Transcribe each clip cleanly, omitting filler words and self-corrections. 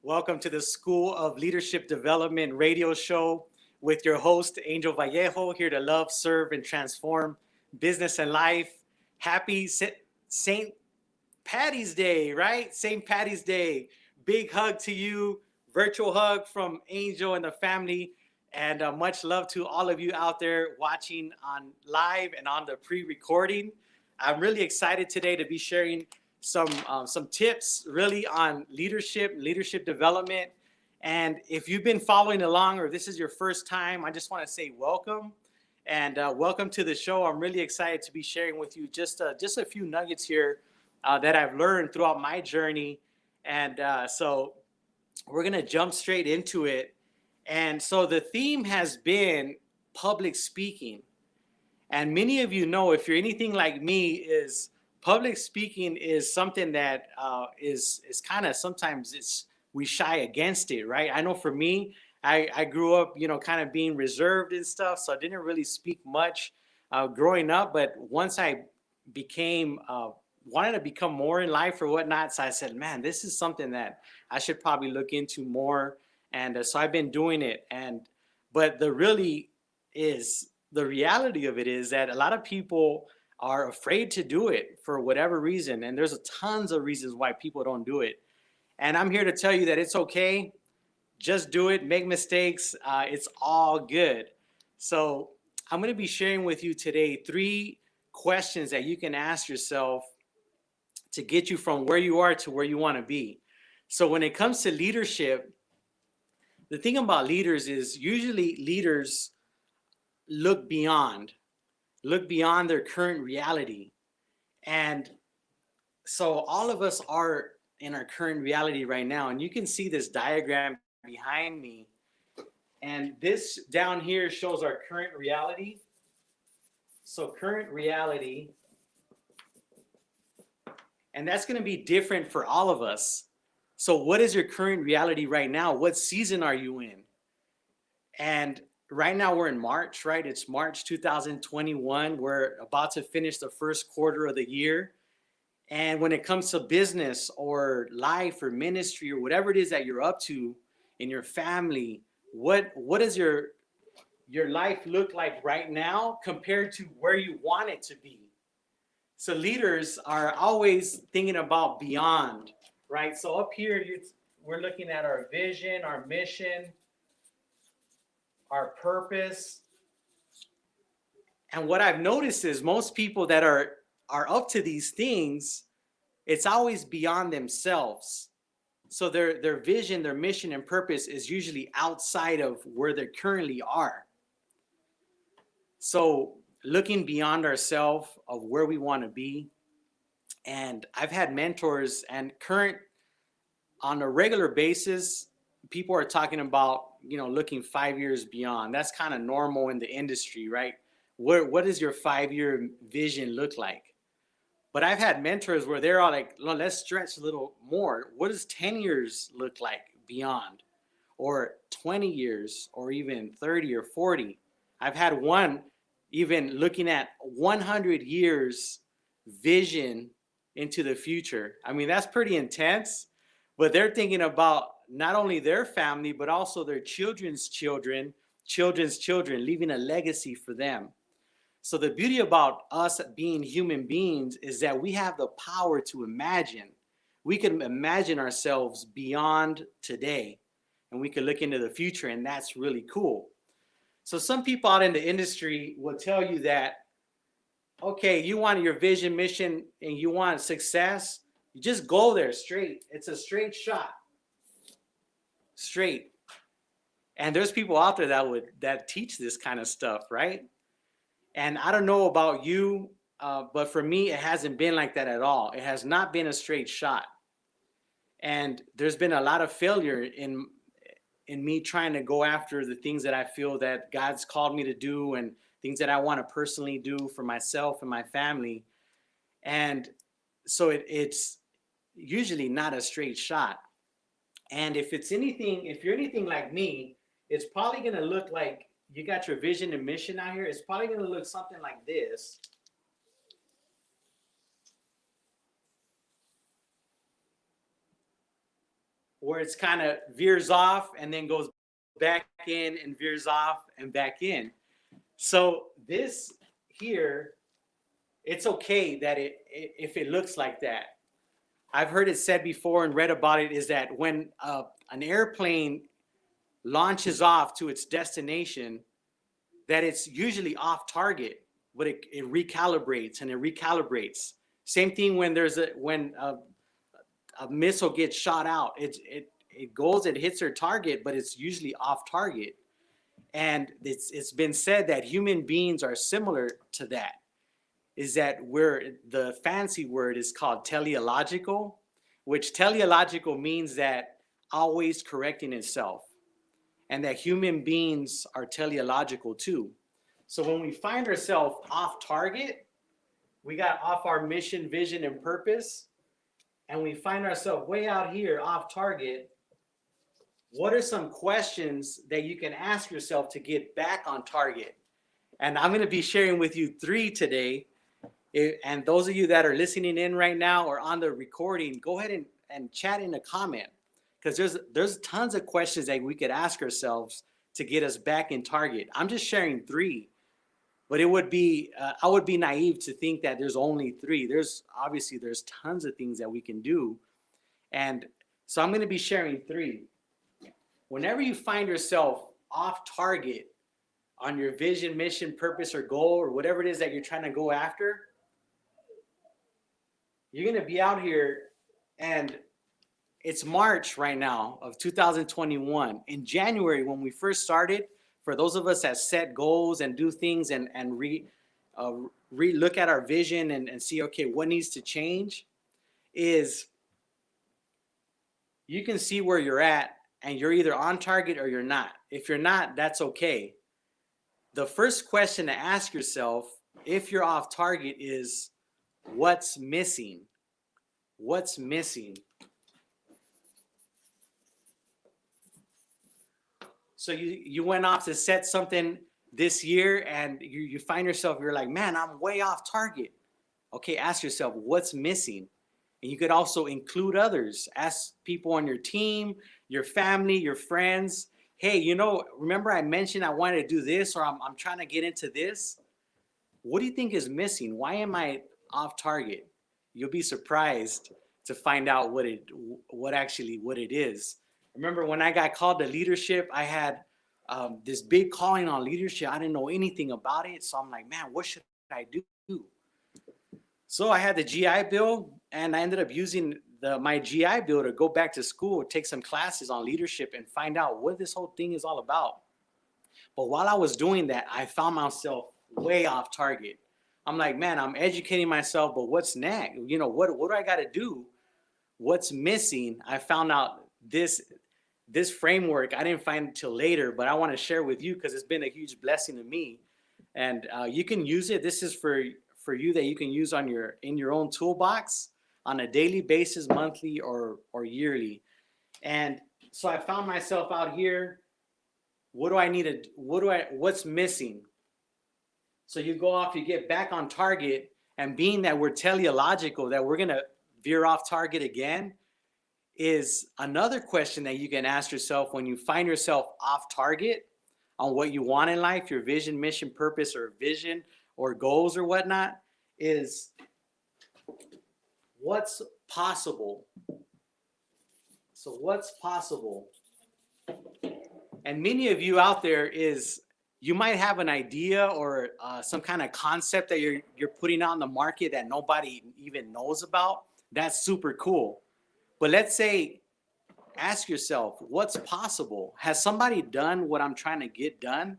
Welcome to the School of Leadership Development radio show with your host, Angel Vallejo, here to love, serve, and transform business and life. Happy St. Patty's Day, right? St. Patty's Day. Big hug to you, virtual hug from Angel and the family, and much love to all of you out there watching on live and on the pre-recording. I'm really excited today to be sharing some tips really on leadership development. And if you've been following along or this is your first time, I just want to say welcome and welcome to the show. I'm really excited to be sharing with you just a few nuggets here that I've learned throughout my journey. And so we're going to jump straight into it. And so the theme has been public speaking. And many of you know, if you're anything like me, is public speaking is something that is kind of sometimes we shy against it, right? I know for me, I grew up, kind of being reserved and stuff, so I didn't really speak much growing up. But once I became wanted to become more in life or whatnot, so I said, man, this is something that I should probably look into more. And so I've been doing it. But the reality of it is that a lot of people are afraid to do it for whatever reason. And there's tons of reasons why people don't do it. And I'm here to tell you that it's okay. Just do it, make mistakes. It's all good. So I'm going to be sharing with you today 3 questions that you can ask yourself to get you from where you are to where you want to be. So when it comes to leadership, the thing about leaders is usually leaders look beyond their current reality. And so all of us are in our current reality right now. And you can see this diagram behind me. And this down here shows our current reality. So current reality. And that's going to be different for all of us. So what is your current reality right now? What season are you in? And right now we're in March, right? It's March 2021. We're about to finish the first quarter of the year. And when it comes to business or life or ministry or whatever it is that you're up to in your family, what does your life look like right now compared to where you want it to be? So leaders are always thinking about beyond, right? So up here, we're looking at our vision, our mission, our purpose. And what I've noticed is most people that are up to these things, it's always beyond themselves. So their vision, their mission and purpose is usually outside of where they currently are. So looking beyond ourselves of where we want to be. And I've had mentors and on a regular basis, people are talking about, looking 5 years beyond. That's kind of normal in the industry, right? What does your 5-year vision look like? But I've had mentors where they're all like, well, let's stretch a little more. What does 10 years look like beyond? Or 20 years, or even 30 or 40. I've had one even looking at 100 years vision into the future. I mean, that's pretty intense, but they're thinking about not only their family, but also their children's children, leaving a legacy for them. So the beauty about us being human beings is that we have the power to imagine. We can imagine ourselves beyond today, and we can look into the future, and that's really cool. So some people out in the industry will tell you that, okay, you want your vision, mission, and you want success, you just go there straight. It's a straight shot. Straight. And there's people out there that teach this kind of stuff, right? And I don't know about you, but for me, it hasn't been like that at all. It has not been a straight shot. And there's been a lot of failure in me trying to go after the things that I feel that God's called me to do and things that I want to personally do for myself and my family. And so it's usually not a straight shot. And if you're anything like me, it's probably going to look like you got your vision and mission out here. It's probably going to look something like this. where it's kind of veers off and then goes back in and veers off and back in. So this here, it's okay that if it looks like that. I've heard it said before and read about it, is that when an airplane launches off to its destination, that it's usually off target, but it recalibrates and it recalibrates. Same thing when a missile gets shot out. It goes, it hits their target, but it's usually off target. And it's been said that human beings are similar to that. Is that the fancy word is called teleological, which teleological means that always correcting itself, and that human beings are teleological too. So when we find ourselves off target, we got off our mission, vision, and purpose, and we find ourselves way out here off target, what are some questions that you can ask yourself to get back on target? And I'm going to be sharing with you 3 today. And those of you that are listening in right now or on the recording, go ahead and chat in a comment, because there's tons of questions that we could ask ourselves to get us back in target. I'm just sharing 3, but it would be I would be naive to think that there's only 3. There's tons of things that we can do, and so I'm going to be sharing 3. Whenever you find yourself off target on your vision, mission, purpose, or goal, or whatever it is that you're trying to go after, you're going to be out here, and it's March right now of 2021. In January, when we first started, for those of us that set goals and do things and look at our vision and see, okay, what needs to change, is you can see where you're at, and you're either on target or you're not. If you're not, that's okay. The first question to ask yourself, if you're off target, is what's missing? What's missing? So you went off to set something this year, and you find yourself, you're like, man, I'm way off target. Okay, ask yourself, what's missing? And you could also include others. Ask people on your team, your family, your friends. Hey, remember I mentioned I wanted to do this, or I'm trying to get into this? What do you think is missing? Why am I off target? You'll be surprised to find out what it is. Remember when I got called to leadership, I had this big calling on leadership. I didn't know anything about it. So I'm like, man, what should I do? So I had the GI Bill, and I ended up using my GI Bill to go back to school, take some classes on leadership, and find out what this whole thing is all about. But while I was doing that, I found myself way off target. I'm like, man, I'm educating myself, but what's next? What do I got to do? What's missing? I found out this framework. I didn't find it till later, but I want to share with you because it's been a huge blessing to me. And you can use it. This is for you that you can use in your own toolbox on a daily basis, monthly or yearly. And so I found myself out here. What do I need what's missing? So you go off, you get back on target, and being that we're teleological, that we're going to veer off target again, is another question that you can ask yourself when you find yourself off target on what you want in life, your vision, mission, purpose, or vision, or goals or whatnot, is what's possible? So what's possible? And many of you out there, you might have an idea or some kind of concept that you're putting out in the market that nobody even knows about. That's super cool. But let's say, ask yourself, what's possible? Has somebody done what I'm trying to get done?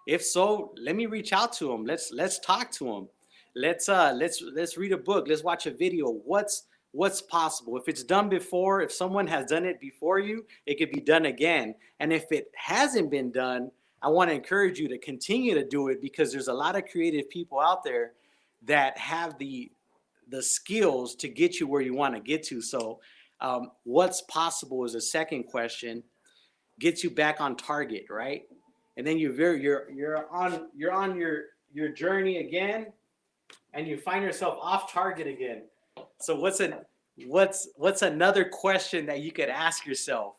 If so, let me reach out to them. Let's talk to them. Let's read a book. Let's watch a video. What's possible? If it's done before, if someone has done it before you, it could be done again. And if it hasn't been done, I want to encourage you to continue to do it, because there's a lot of creative people out there that have the skills to get you where you want to get to. So what's possible is a second question, gets you back on target, right? And then you're on your journey again, and you find yourself off target again. So what's another question that you could ask yourself?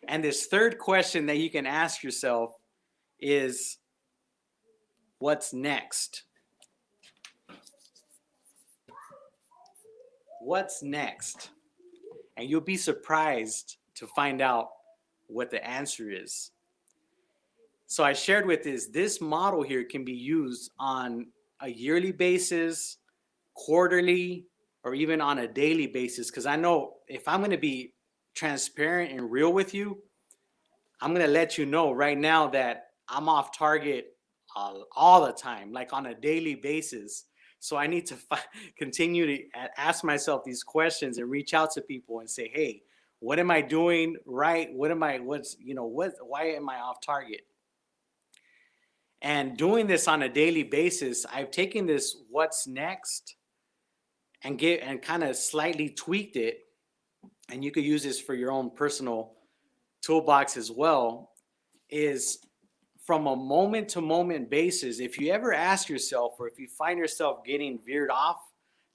And this third question that you can ask yourself is, what's next? What's next? And you'll be surprised to find out what the answer is. So I shared with this model here can be used on a yearly basis, quarterly, or even on a daily basis. Because I know if I'm going to be transparent and real with you, I'm going to let you know right now that I'm off target all the time, like on a daily basis. So I need to continue to ask myself these questions and reach out to people and say, hey, what am I doing right? Why am I off target? And doing this on a daily basis, I've taken this what's next and kind of slightly tweaked it. And you could use this for your own personal toolbox as well, is from a moment to moment basis. If you ever ask yourself, or if you find yourself getting veered off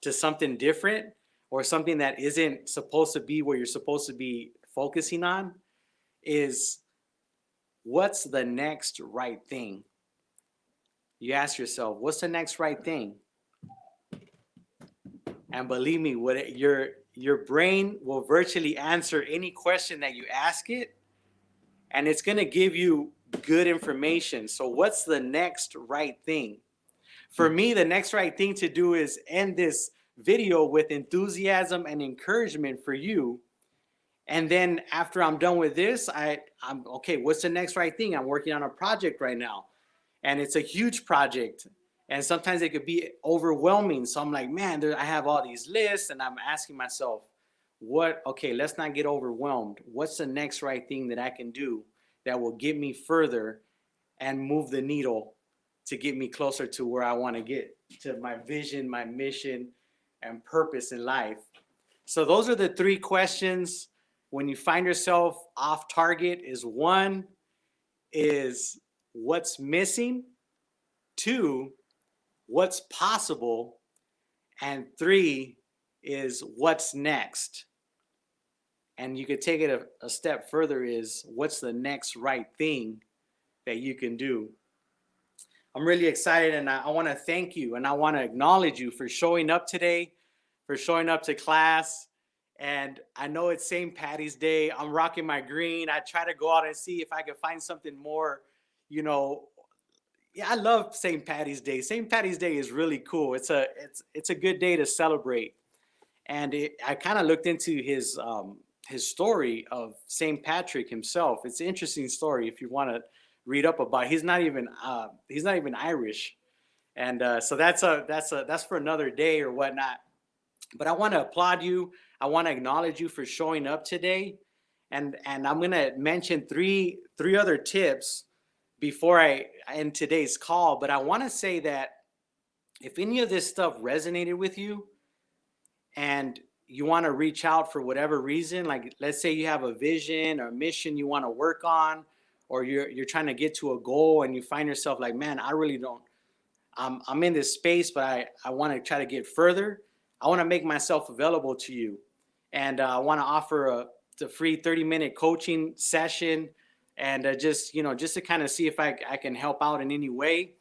to something different or something that isn't supposed to be where you're supposed to be focusing on, is what's the next right thing? You ask yourself, what's the next right thing? And believe me, your brain will virtually answer any question that you ask it, and it's going to give you good information. So what's the next right thing? For me, the next right thing to do is end this video with enthusiasm and encouragement for you. And then after I'm done with this, I'm okay, what's the next right thing? I'm working on a project right now, and it's a huge project. And sometimes it could be overwhelming. So I'm like, man, I have all these lists, and I'm asking myself, okay, let's not get overwhelmed. What's the next right thing that I can do that will get me further and move the needle to get me closer to where I want to get, to my vision, my mission, and purpose in life? So those are the three questions when you find yourself off target. Is one, is what's missing? Two, what's possible? And three is what's next? And you could take it a step further, is what's the next right thing that you can do? I'm really excited, and I want to thank you, and I want to acknowledge you for showing up today, for showing up to class. And I know it's St. Patty's Day. I'm rocking my green. I try to go out and see if I can find something more, yeah, I love St. Patty's Day. St. Patty's Day is really cool. It's a good day to celebrate. And I kind of looked into his story of St. Patrick himself. It's an interesting story if you want to read up about it. He's not even Irish, and so that's for another day or whatnot. But I want to applaud you. I want to acknowledge you for showing up today, and I'm gonna mention three other tips before I end today's call. But I want to say that if any of this stuff resonated with you, and you want to reach out for whatever reason, like let's say you have a vision or a mission you want to work on, or you're trying to get to a goal and you find yourself like, man, I really don't, I'm in this space, but I want to try to get further. I want to make myself available to you. And I want to offer the free 30-minute coaching session, and just to kind of see if I can help out in any way.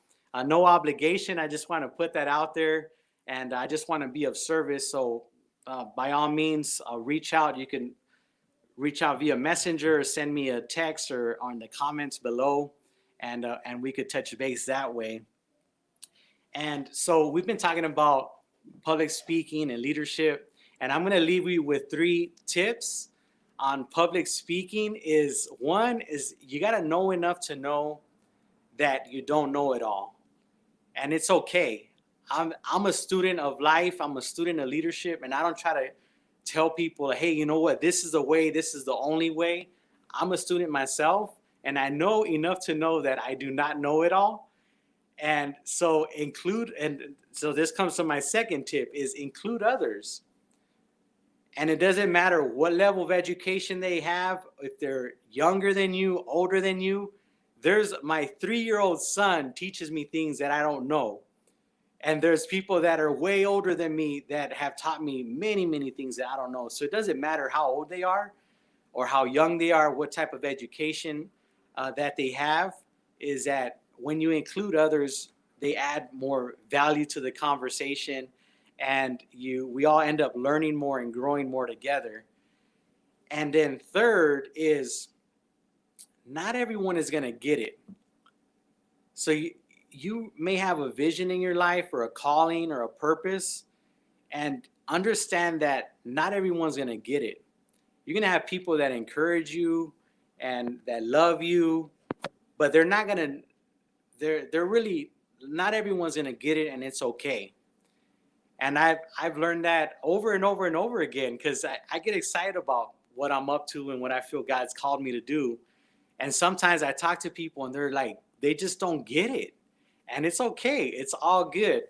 No obligation. I just want to put that out there, and I just want to be of service. So by all means, reach out. You can reach out via Messenger, or send me a text, or on the comments below, and we could touch base that way. And so we've been talking about public speaking and leadership, and I'm going to leave you with 3 tips on public speaking. Is one is you got to know enough to know that you don't know it all, and it's okay. I'm a student of life. I'm a student of leadership, and I don't try to tell people, hey, you know what, this is the way, this is the only way. I'm a student myself, and I know enough to know that I do not know it all. And so this comes to my second tip, is include others. And it doesn't matter what level of education they have, if they're younger than you, older than you. There's my 3-year-old son teaches me things that I don't know. And there's people that are way older than me that have taught me many, many things that I don't know. So it doesn't matter how old they are or how young they are, what type of education that they have, is that when you include others, they add more value to the conversation, and we all end up learning more and growing more together. And then third is, not everyone is going to get it. So you may have a vision in your life or a calling or a purpose, and understand that not everyone's going to get it. You're going to have people that encourage you and that love you, but they're not going to, they're really, not everyone's going to get it, and it's okay. And I've learned that over and over and over again, because I get excited about what I'm up to and what I feel God's called me to do. And sometimes I talk to people and they're like, they just don't get it. And it's okay. It's all good.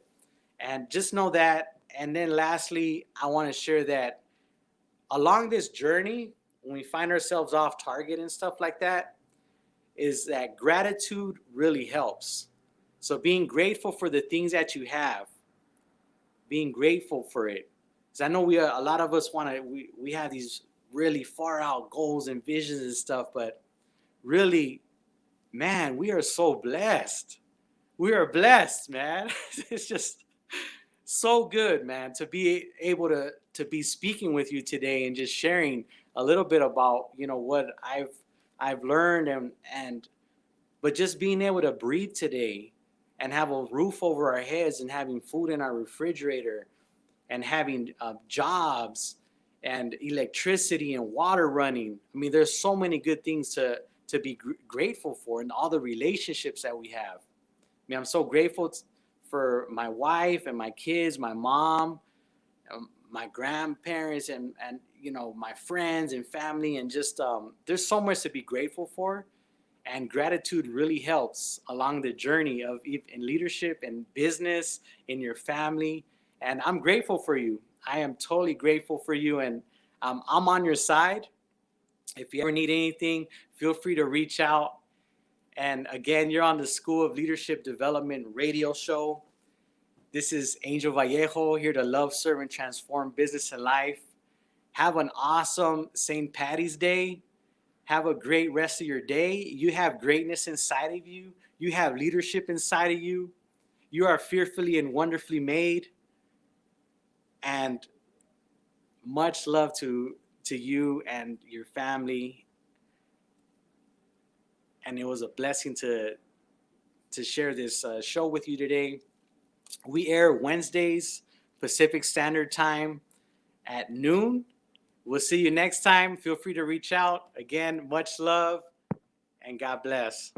And just know that. And then lastly, I want to share that along this journey, when we find ourselves off target and stuff like that, is that gratitude really helps. So being grateful for the things that you have, being grateful for it. Because I know a lot of us want to, we have these really far out goals and visions and stuff, but really, man, we are so blessed. We are blessed, man. It's just so good, man, to be able to be speaking with you today and just sharing a little bit about, what I've learned, and but just being able to breathe today and have a roof over our heads and having food in our refrigerator and having jobs and electricity and water running. I mean, there's so many good things to be grateful for, and all the relationships that we have. I mean, I'm so grateful for my wife and my kids, my mom, my grandparents, and my friends and family, and just there's so much to be grateful for. And gratitude really helps along the journey of in leadership and business, in your family. And I'm grateful for you. I am totally grateful for you, and I'm on your side. If you ever need anything, feel free to reach out. And again, you're on the School of Leadership Development radio show. This is Angel Vallejo, here to love, serve, and transform business and life. Have an awesome St. Patty's Day. Have a great rest of your day. You have greatness inside of you. You have leadership inside of you. You are fearfully and wonderfully made. And much love to you and your family. And it was a blessing to share this show with you today. We air Wednesdays, Pacific Standard Time at noon. We'll see you next time. Feel free to reach out. Again, much love and God bless.